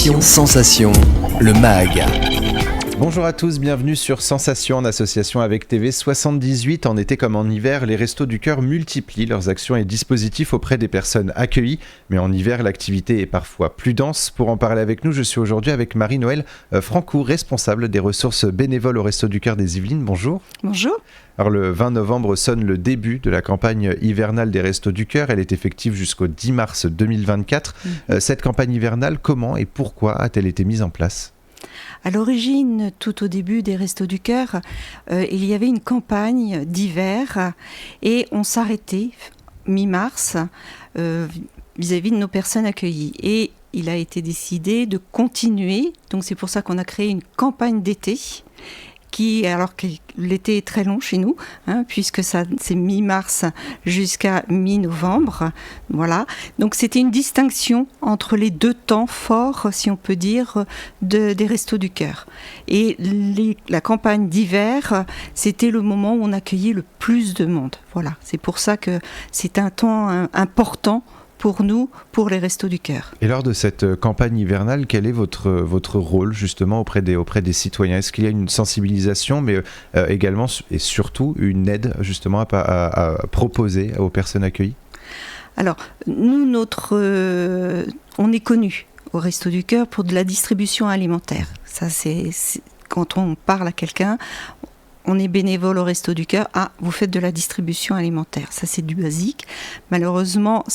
Sensation, le MAG. Bonjour à tous, bienvenue sur Sensation en association avec TV78. En été comme en hiver, les Restos du Cœur multiplient leurs actions et dispositifs auprès des personnes accueillies. Mais en hiver, l'activité est parfois plus dense. Pour en parler avec nous, je suis aujourd'hui avec Marie-Noëlle Francoux, responsable des ressources bénévoles au Restos du Cœur des Yvelines. Bonjour. Bonjour. Alors le 20 novembre sonne le début de la campagne hivernale des Restos du Cœur. Elle est effective jusqu'au 10 mars 2024. Cette campagne hivernale, comment et pourquoi a-t-elle été mise en place ? À l'origine, tout au début des Restos du Cœur, il y avait une campagne d'hiver et on s'arrêtait mi-mars vis-à-vis de nos personnes accueillies. Et il a été décidé de continuer, donc c'est pour ça qu'on a créé une campagne d'été alors que l'été est très long chez nous, puisque c'est mi-mars jusqu'à mi-novembre, voilà. Donc c'était une distinction entre les deux temps forts, si on peut dire, des Restos du Cœur. Et la campagne d'hiver, c'était le moment où on accueillait le plus de monde, voilà. C'est pour ça que c'est un temps important pour nous, pour les Restos du Cœur. Et lors de cette campagne hivernale, quel est votre rôle justement auprès des citoyens ? Est-ce qu'il y a une sensibilisation, mais également et surtout une aide justement à proposer aux personnes accueillies ? Alors, nous, on est connus au Restos du Cœur pour de la distribution alimentaire. Ça, c'est quand on parle à quelqu'un, on est bénévole au Restos du Cœur. Ah, vous faites de la distribution alimentaire. Ça, c'est du basique. Malheureusement,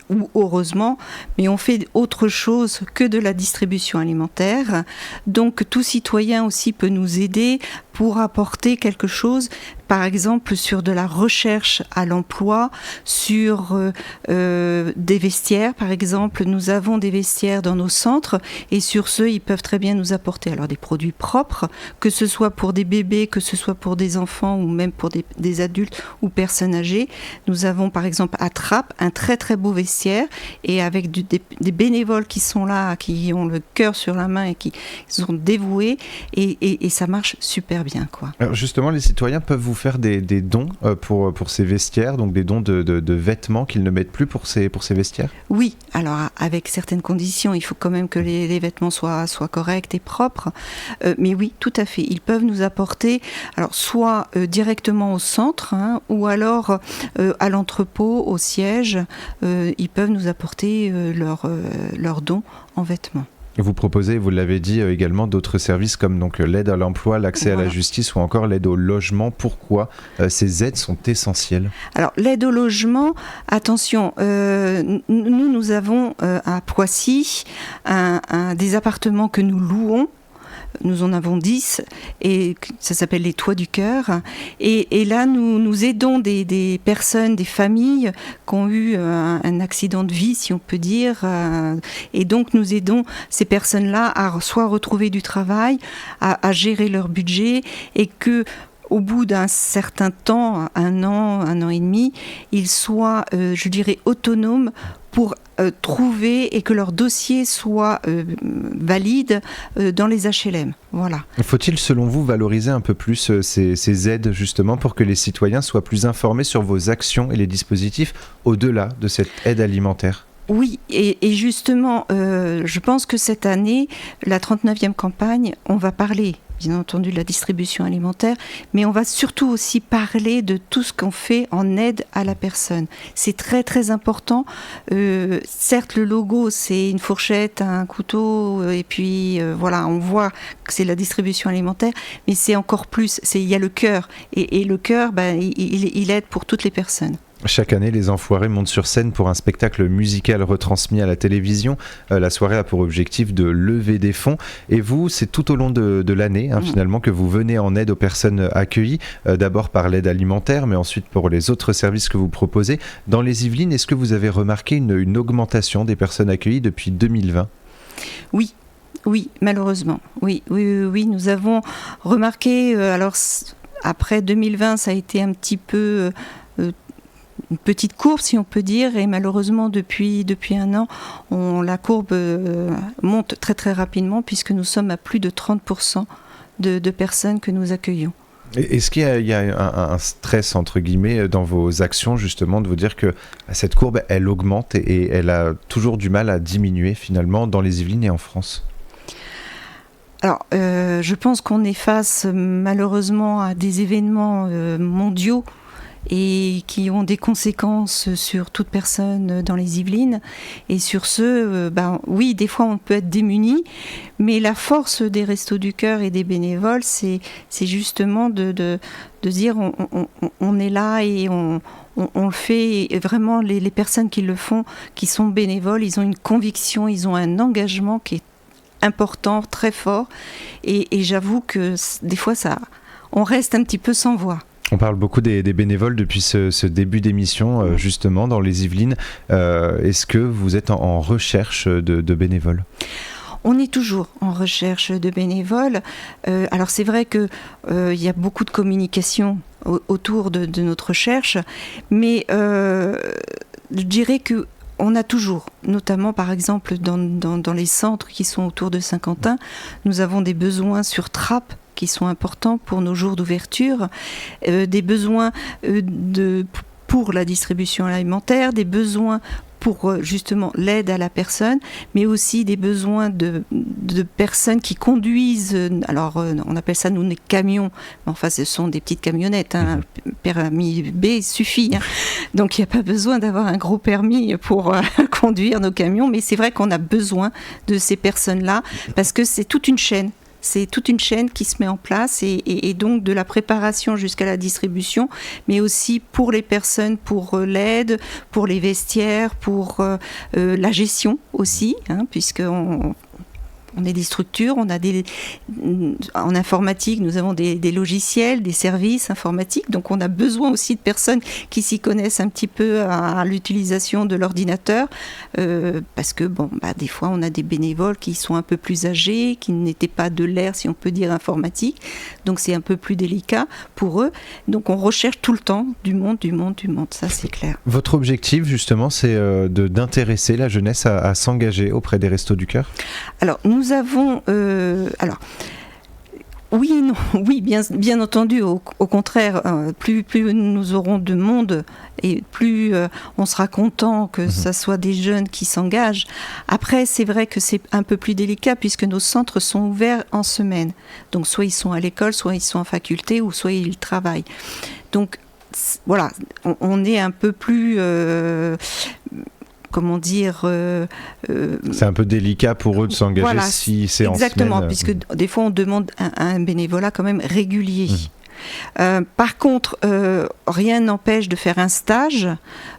ou heureusement, mais on fait autre chose que de la distribution alimentaire. Donc, tout citoyen aussi peut nous aider pour apporter quelque chose, par exemple sur de la recherche à l'emploi, sur des vestiaires, par exemple. Nous avons des vestiaires dans nos centres et sur ceux, ils peuvent très bien nous apporter alors des produits propres, que ce soit pour des bébés, que ce soit pour des enfants ou même pour des adultes ou personnes âgées. Nous avons par exemple à Trappes un très très beau vestiaire et avec des bénévoles qui sont là, qui ont le cœur sur la main et qui sont dévoués et ça marche super bien, quoi. Alors justement, les citoyens peuvent vous faire des dons pour ces vestiaires, donc des dons de vêtements qu'ils ne mettent plus pour ces vestiaires ? Oui, alors avec certaines conditions, il faut quand même que les vêtements soient corrects et propres, mais oui, tout à fait, ils peuvent nous apporter, alors soit directement au centre, ou alors à l'entrepôt, au siège, ils peuvent nous apporter leurs dons en vêtements. Vous proposez, vous l'avez dit également, d'autres services comme donc l'aide à l'emploi, l'accès à la justice ou encore l'aide au logement. Pourquoi ces aides sont essentielles ? Alors l'aide au logement, attention, nous avons à Poissy des appartements que nous louons. Nous en avons 10 et ça s'appelle les Toits du Cœur. Et là, nous aidons des personnes, des familles qui ont eu un accident de vie, si on peut dire. Et donc, nous aidons ces personnes-là à soit retrouver du travail, à gérer leur budget et que au bout d'un certain temps, un an et demi, ils soient, je dirais, autonomes pour trouver et que leur dossier soit valide dans les HLM. Voilà. Faut-il, selon vous, valoriser un peu plus ces aides, justement, pour que les citoyens soient plus informés sur vos actions et les dispositifs au-delà de cette aide alimentaire ? Oui, et justement, je pense que cette année, la 39e campagne, on va parler bien entendu de la distribution alimentaire, mais on va surtout aussi parler de tout ce qu'on fait en aide à la personne. C'est très très important. Certes, le logo, c'est une fourchette, un couteau, et puis voilà, on voit que c'est la distribution alimentaire, mais c'est encore plus, il y a le cœur, et le cœur, il aide pour toutes les personnes. Chaque année, les Enfoirés montent sur scène pour un spectacle musical retransmis à la télévision. La soirée a pour objectif de lever des fonds. Et vous, c'est tout au long de l'année, finalement, que vous venez en aide aux personnes accueillies. D'abord par l'aide alimentaire, mais ensuite pour les autres services que vous proposez. Dans les Yvelines, est-ce que vous avez remarqué une augmentation des personnes accueillies depuis 2020 ? Oui, malheureusement. Oui, nous avons remarqué... alors, après 2020, ça a été un petit peu... une petite courbe, si on peut dire, et malheureusement depuis un an, la courbe monte très très rapidement puisque nous sommes à plus de 30% de personnes que nous accueillons. Est-ce qu'il y a un stress, entre guillemets, dans vos actions, justement, de vous dire que cette courbe, elle augmente et elle a toujours du mal à diminuer, finalement, dans les Yvelines et en France? Alors, je pense qu'on est face, malheureusement, à des événements mondiaux et qui ont des conséquences sur toute personne dans les Yvelines. Et sur ce, oui, des fois on peut être démuni, mais la force des Restos du Cœur et des bénévoles, c'est justement de dire on est là et on le fait. Et vraiment, les personnes qui le font, qui sont bénévoles, ils ont une conviction, ils ont un engagement qui est important, très fort. Et j'avoue que des fois, on reste un petit peu sans voix. On parle beaucoup des bénévoles depuis ce début d'émission, justement, dans les Yvelines. Est-ce que vous êtes en recherche de bénévoles ? On est toujours en recherche de bénévoles. Alors c'est vrai qu'il y a beaucoup de communication autour de notre recherche, mais je dirais que on a toujours, notamment par exemple dans les centres qui sont autour de Saint-Quentin, nous avons des besoins sur trappe qui sont importants pour nos jours d'ouverture, des besoins pour la distribution alimentaire, des besoins pour justement l'aide à la personne, mais aussi des besoins de personnes qui conduisent, alors on appelle ça nous des camions, mais enfin ce sont des petites camionnettes, permis B suffit, donc il n'y a pas besoin d'avoir un gros permis pour conduire nos camions, mais c'est vrai qu'on a besoin de ces personnes-là, parce que c'est toute une chaîne. C'est toute une chaîne qui se met en place et donc de la préparation jusqu'à la distribution, mais aussi pour les personnes, pour l'aide, pour les vestiaires, pour la gestion aussi, puisqu'on est des structures, en informatique, nous avons des logiciels, des services informatiques, donc on a besoin aussi de personnes qui s'y connaissent un petit peu à l'utilisation de l'ordinateur, parce que des fois on a des bénévoles qui sont un peu plus âgés, qui n'étaient pas de l'ère, si on peut dire, informatique, donc c'est un peu plus délicat pour eux, donc on recherche tout le temps du monde, ça c'est clair. Votre objectif justement, c'est d'intéresser la jeunesse à s'engager auprès des Restos du Cœur ? Alors nous avons, oui, bien entendu. Au contraire, plus nous aurons de monde et plus on sera content que ça soit des jeunes qui s'engagent. Après, c'est vrai que c'est un peu plus délicat puisque nos centres sont ouverts en semaine. Donc, soit ils sont à l'école, soit ils sont en faculté, ou soit ils travaillent. Donc, voilà, on est un peu plus... comment dire... c'est un peu délicat pour eux de s'engager si c'est en semaine. Exactement, puisque des fois on demande un bénévolat quand même régulier. Par contre, rien n'empêche de faire un stage,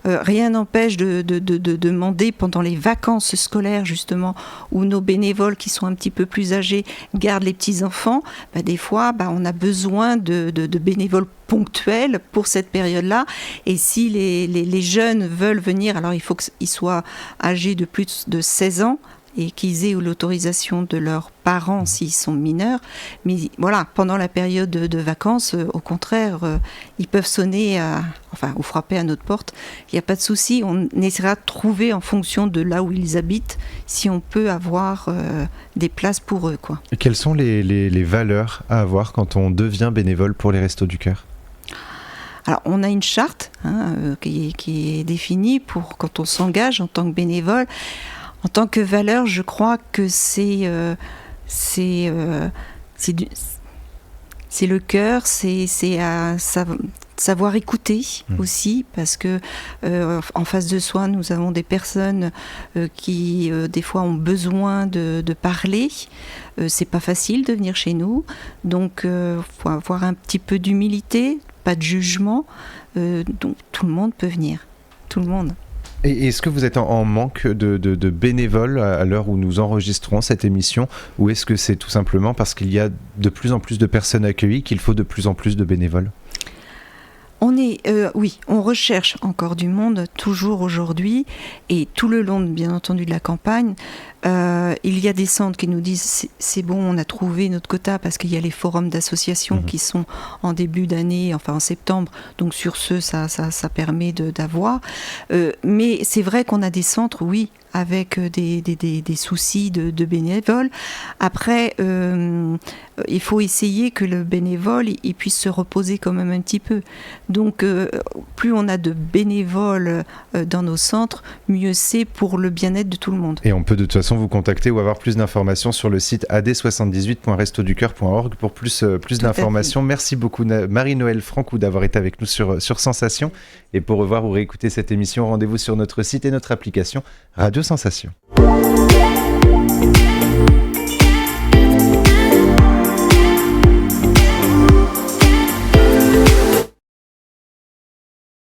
rien n'empêche de demander pendant les vacances scolaires justement, où nos bénévoles qui sont un petit peu plus âgés gardent les petits-enfants, des fois on a besoin de bénévoles ponctuels pour cette période-là, et si les jeunes veulent venir, alors il faut qu'ils soient âgés de plus de 16 ans, et qu'ils aient l'autorisation de leurs parents s'ils sont mineurs. Mais voilà, pendant la période de vacances, au contraire, ils peuvent sonner ou frapper à notre porte. Il n'y a pas de souci, on essaiera de trouver en fonction de là où ils habitent, si on peut avoir des places pour eux, quoi. Et quelles sont les valeurs à avoir quand on devient bénévole pour les Restos du Cœur ? Alors, on a une charte qui est définie pour quand on s'engage en tant que bénévole. En tant que valeur, je crois que c'est le cœur, c'est savoir écouter aussi, parce que en face de soi, nous avons des personnes qui des fois ont besoin de parler. C'est pas facile de venir chez nous, donc faut avoir un petit peu d'humilité, pas de jugement. Donc tout le monde peut venir, tout le monde. Et est-ce que vous êtes en manque de bénévoles à l'heure où nous enregistrons cette émission, ou est-ce que c'est tout simplement parce qu'il y a de plus en plus de personnes accueillies qu'il faut de plus en plus de bénévoles ? Oui, on recherche encore du monde, toujours aujourd'hui, et tout le long, bien entendu, de la campagne. Il y a des centres qui nous disent c'est bon, on a trouvé notre quota, parce qu'il y a les forums d'associations qui sont en début d'année, enfin en septembre, donc sur ce, ça permet d'avoir. Mais c'est vrai qu'on a des centres, oui, avec des soucis de bénévoles. Après, il faut essayer que le bénévole il puisse se reposer quand même un petit peu. Donc, plus on a de bénévoles dans nos centres, mieux c'est pour le bien-être de tout le monde. Et on peut de toute façon vous contacter ou avoir plus d'informations sur le site ad78.restoducoeur.org pour plus d'informations. Merci beaucoup Marie-Noëlle Francou d'avoir été avec nous sur Sensation. Et pour revoir ou réécouter cette émission, rendez-vous sur notre site et notre application Radio Sensation.